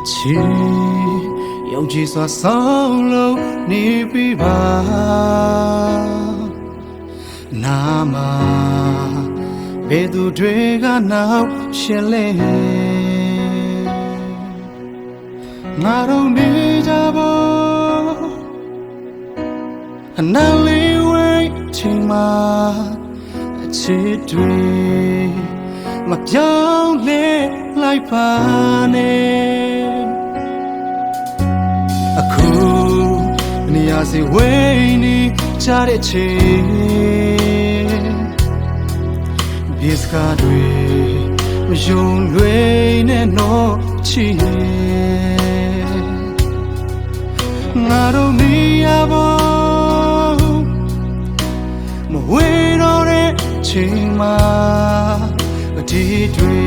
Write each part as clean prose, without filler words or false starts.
ချီယုံကြည်စွာဆောင်လို့နေပြီပါနာမဘယ်သူတွေကနောက်ရှင်လဲငါတို့နေကြဖို့အနာလေးဝဲချိန်မှာအချစ်တွေမပြောင်းလဲလိုက်ပါနဲ့အခုနေရာစီဝေးနေကြတဲ့ချိန်ဒီစကားတွေမယုံလွေနဲ့တော့ချီငါတို့နေရာပေါ်မဝေးတော့တဲ့ချိန်မှာဒီတွေ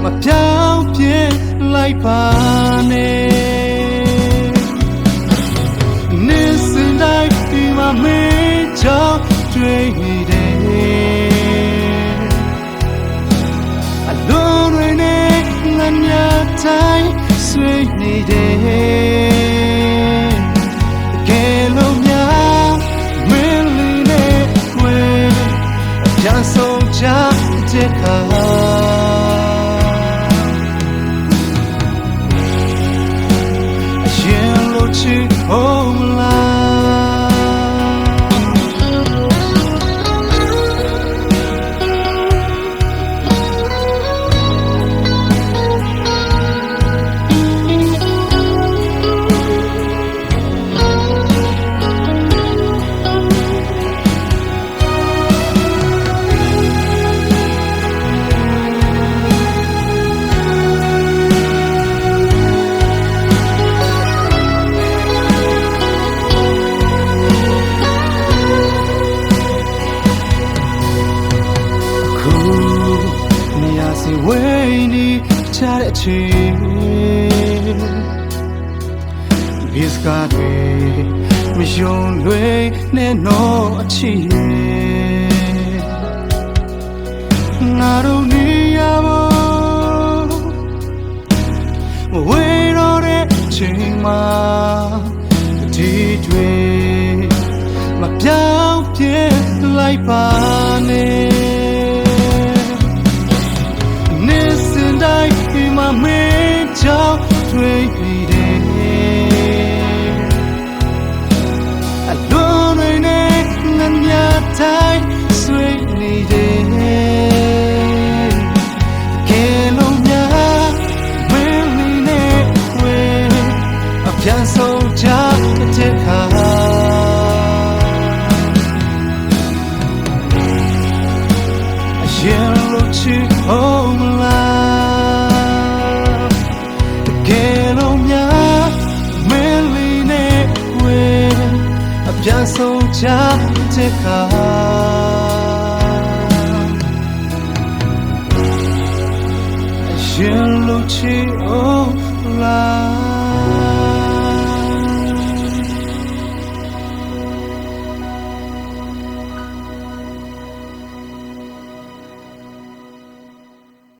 မပြောင်းပြဲလိုက်ပါနဲ့နေစင်တိုင်းဒီမှာမေးချောင်းတွေ့တယ်အလုံးတွေနဲ့ငါမြတ်တိုင်းဆွေးနေတယ်ကဲလို့များမင်းလေးနဲ့ခွေပြန်ဆုံးချတဲ့ခါရင်လို့ချစ်ဖို့မလားဝေးနေချတဲ့အချိန်ဒီစကားတွေမယုံလွေနဲ့တော့အချီငါတို့နေရပေါ်မဝေးတော့တဲ့ချိန်မှာဒီတွေမပြောင်းပြဲလိုက်ပါနဲ့မေးချောင်းတွေ့တယ်အလုံးတွေနဲ့ငါမြတ်တိုင်းဆွေးနေတယ်ကဲလို့များမင်းလေးနဲ့ဝဲအပြန်ဆုံးချတဲ့ခါအရင်လို့ချစ်ဖို့မလားပြန်ဆုံးချတဲ့ခါရှင်လို့ချစ်အောင်လား